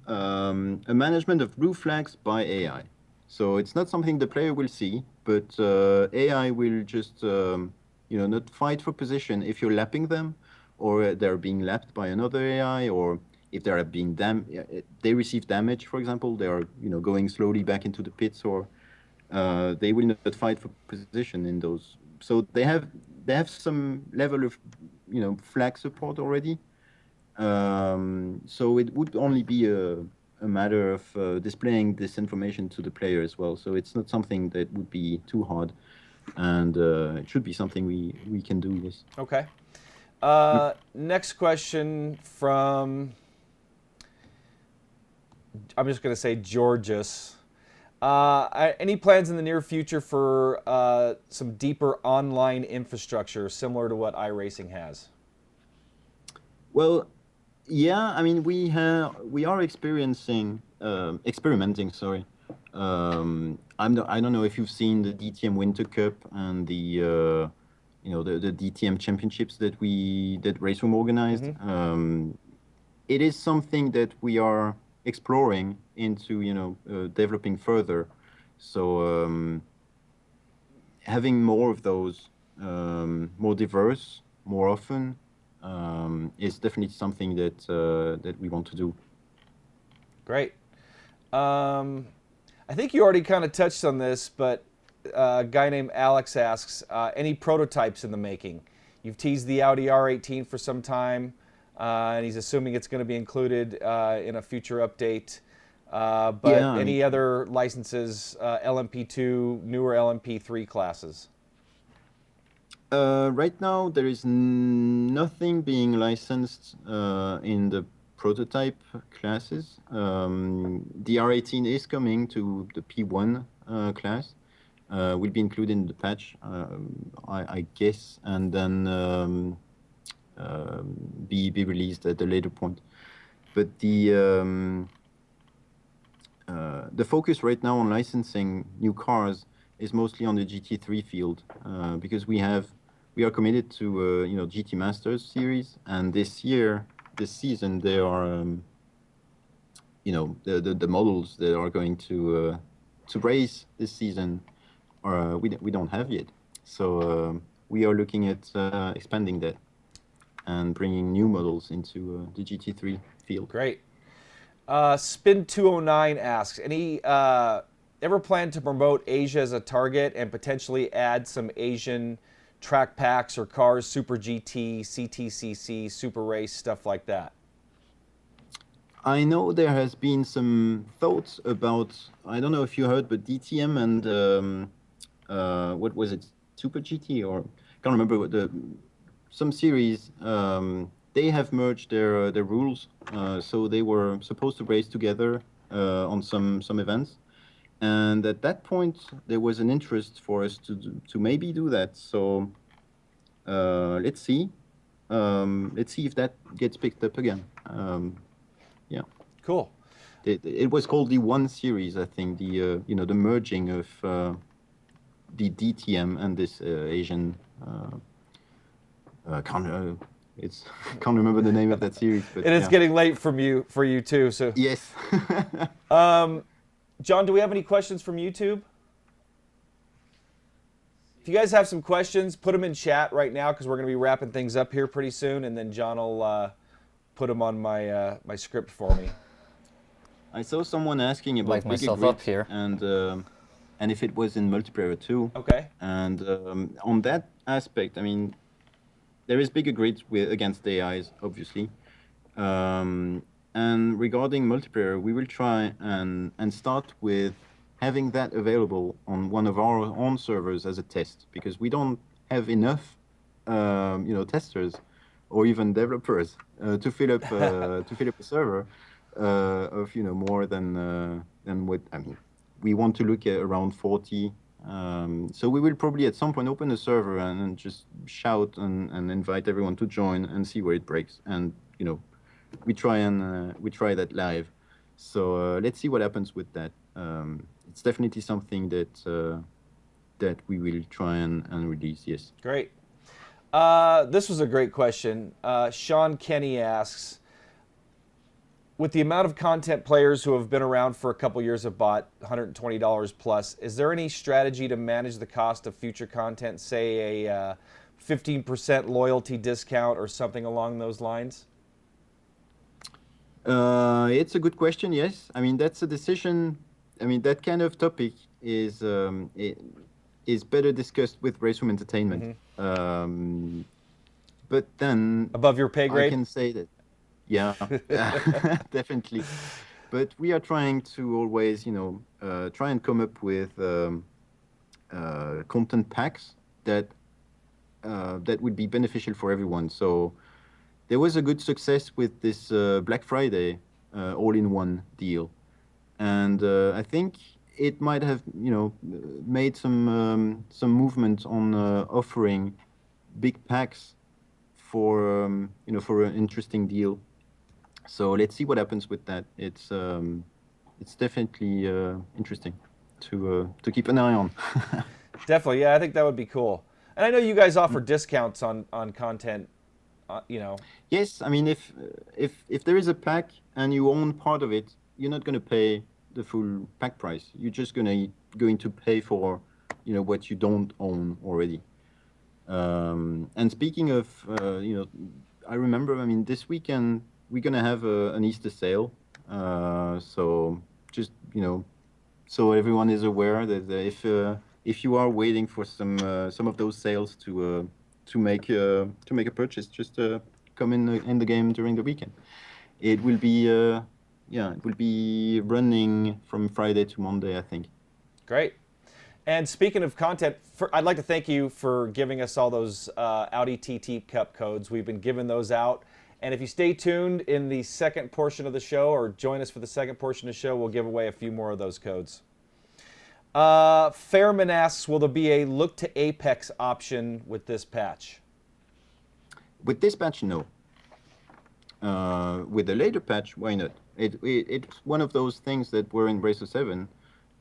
[SPEAKER 2] a management of blue flags by AI. So it's not something the player will see, but AI will just not fight for position if you're lapping them, or they're being lapped by another AI, or if they are being they receive damage, for example, they are going slowly back into the pits, or they will not fight for position in those. So they have some level of flag support already. So it would only be a matter of displaying this information to the player as well. So it's not something that would be too hard, and it should be something we can do. Yes.
[SPEAKER 1] Okay. Next question from, I'm just going to say Georges. Any plans in the near future for some deeper online infrastructure similar to what iRacing has?
[SPEAKER 2] Well, yeah, I mean we are experimenting. Sorry, I don't know if you've seen the DTM Winter Cup and the the DTM championships that Race Room organized. It is something that we are exploring into developing further. So having more of those, more diverse, more often, is definitely something that we want to do.
[SPEAKER 1] Great. I think you already kind of touched on this, but a guy named Alex asks, any prototypes in the making? You've teased the Audi R18 for some time, and he's assuming it's going to be included in a future update. But yeah, any other licenses, LMP2, newer LMP3 classes?
[SPEAKER 2] Right now, there is nothing being licensed in the prototype classes. The R18 is coming to the P1 class. will be included in the patch, I guess, and then be released at a later point. But the focus right now on licensing new cars is mostly on the GT3 field, because we are committed to GT Masters series, and this season there are the models that are going to race this season are we don't have yet. So we are looking at expanding that and bringing new models into the GT3 field.
[SPEAKER 1] Great. Spin209 asks, any ever plan to promote Asia as a target and potentially add some Asian track packs or cars, Super GT, CTCC, Super Race, stuff like that?
[SPEAKER 2] I know there has been some thoughts about, I don't know if you heard, but DTM and what was it, Super GT, or I can't remember what some series. They have merged their rules, so they were supposed to race together on some events, and at that point there was an interest for us to maybe do that. So let's see if that gets picked up again. Yeah.
[SPEAKER 1] Cool.
[SPEAKER 2] It was called the One Series, I think. The the merging of the DTM and this Asian. Can't remember the name of that series, but
[SPEAKER 1] and it's getting late for you too. So
[SPEAKER 2] yes.
[SPEAKER 1] John, do we have any questions from YouTube? If you guys have some questions, put them in chat right now because we're going to be wrapping things up here pretty soon, and then John will put them on my my script for me.
[SPEAKER 2] I saw someone asking about
[SPEAKER 3] like myself
[SPEAKER 2] Bigger
[SPEAKER 3] up here,
[SPEAKER 2] and if it was in multiplayer too.
[SPEAKER 1] Okay.
[SPEAKER 2] And on that aspect, I mean, there is Bigger Grids against AIs, obviously. And regarding multiplayer, we will try and start with having that available on one of our own servers as a test, because we don't have enough, testers or even developers to fill up a server of more than what I mean. We want to look at around 40. So we will probably at some point open a server and just shout and invite everyone to join and see where it breaks. And we try that live. So let's see what happens with that. It's definitely something that we will try and release. Yes.
[SPEAKER 1] Great. This was a great question. Sean Kenny asks, with the amount of content players who have been around for a couple years have bought $120 plus, is there any strategy to manage the cost of future content, say a 15% loyalty discount or something along those lines?
[SPEAKER 2] It's a good question, yes. I mean, that's a decision. I mean, that kind of topic is better discussed with Raceroom Entertainment.
[SPEAKER 1] Mm-hmm.
[SPEAKER 2] But then...
[SPEAKER 1] Above your pay grade?
[SPEAKER 2] I can say that. Yeah, definitely. But we are trying to always, try and come up with content packs that would be beneficial for everyone. So there was a good success with this Black Friday all-in-one deal, and I think it might have, made some movement on offering big packs for for an interesting deal. So let's see what happens with that. It's definitely interesting to keep an eye on.
[SPEAKER 1] Definitely, yeah. I think that would be cool. And I know you guys offer discounts on content.
[SPEAKER 2] Yes, I mean, if there is a pack and you own part of it, you're not going to pay the full pack price. You're just going to pay for what you don't own already. And speaking of I remember, I mean, this weekend we're going to have an Easter sale. So just so everyone is aware that if you are waiting for some of those sales to make a purchase, just come in the game during the weekend. It will be it will be running from Friday to Monday, I think.
[SPEAKER 1] Great. And speaking of content, I'd like to thank you for giving us all those Audi TT Cup codes. We've been giving those out. And if you stay tuned in the second portion of the show or join us for the second portion of the show, we'll give away a few more of those codes. Fairman asks, will there be a look to Apex option with this patch?
[SPEAKER 2] With this patch, no. With the later patch, why not? It's one of those things that were in Bracer 7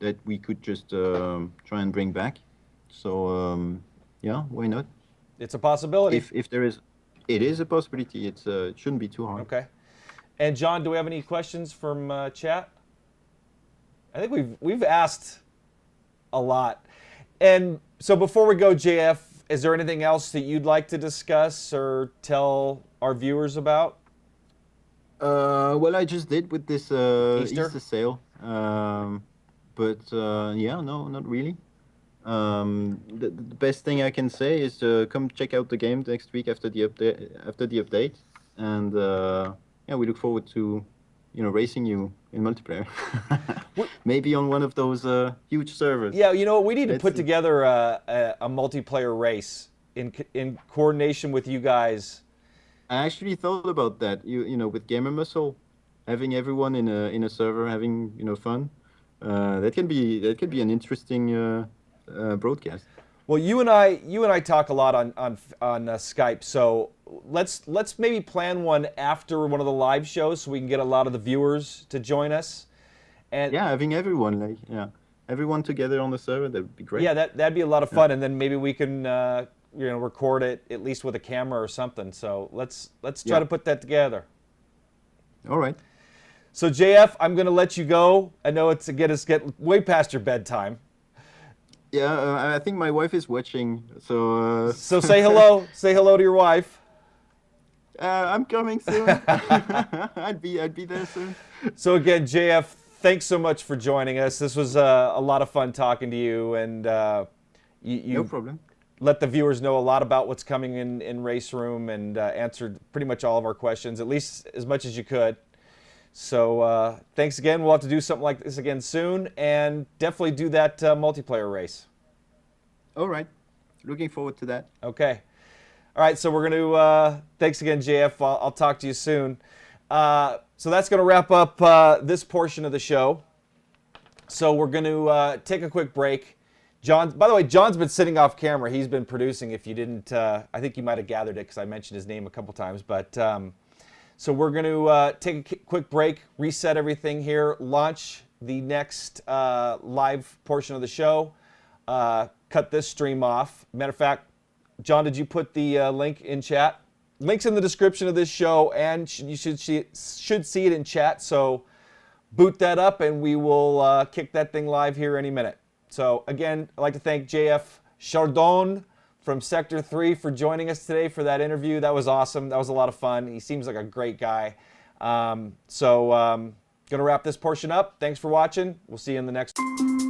[SPEAKER 2] that we could just try and bring back. So yeah, why not?
[SPEAKER 1] It's a possibility.
[SPEAKER 2] If there is, it is a possibility. It shouldn't be too hard.
[SPEAKER 1] Okay. And John, do we have any questions from chat? I think we've asked a lot. And so before we go, JF, is there anything else that you'd like to discuss or tell our viewers about?
[SPEAKER 2] Well, I just did with this
[SPEAKER 1] Easter
[SPEAKER 2] sale. But yeah, no, not really. The best thing I can say is come check out the game next week after the update, and yeah, we look forward to racing you in multiplayer. Maybe on one of those huge servers.
[SPEAKER 1] Yeah, we need to put together a multiplayer race in coordination with you guys.
[SPEAKER 2] I actually thought about that. With Gamer Muscle, having everyone in a server having fun, that can be an interesting broadcast.
[SPEAKER 1] Well, you and I talk a lot on Skype, so let's maybe plan one after one of the live shows so we can get a lot of the viewers to join us. And
[SPEAKER 2] yeah, having everyone everyone together on the server, that would be great.
[SPEAKER 1] Yeah, that'd be a lot of fun, and then maybe we can record it at least with a camera or something. So let's try to put that together.
[SPEAKER 2] All right.
[SPEAKER 1] So JF, I'm going to let you go. I know it's get way past your bedtime.
[SPEAKER 2] Yeah, I think my wife is watching, so.
[SPEAKER 1] So say hello. Say hello to your wife.
[SPEAKER 2] I'm coming soon. I'd be there soon.
[SPEAKER 1] So again, JF, thanks so much for joining us. This was a lot of fun talking to you, and you
[SPEAKER 2] no problem.
[SPEAKER 1] Let the viewers know a lot about what's coming in Race Room, and answered pretty much all of our questions, at least as much as you could. So thanks again. We'll have to do something like this again soon, and definitely do that multiplayer race.
[SPEAKER 2] All right. Looking forward to that.
[SPEAKER 1] Okay. All right, so we're going to, thanks again, JF. I'll talk to you soon. So that's going to wrap up this portion of the show. So we're going to take a quick break. John, by the way, John's been sitting off camera. He's been producing. If you didn't, I think you might have gathered it because I mentioned his name a couple times. But so we're going to take a quick break, reset everything here, launch the next live portion of the show, cut this stream off. Matter of fact, John, did you put the link in chat? Link's in the description of this show, and you should see it in chat. So boot that up, and we will kick that thing live here any minute. So again, I'd like to thank JF Chardon from Sector 3 for joining us today for that interview. That was awesome. That was a lot of fun. He seems like a great guy. Gonna wrap this portion up. Thanks for watching. We'll see you in the next one.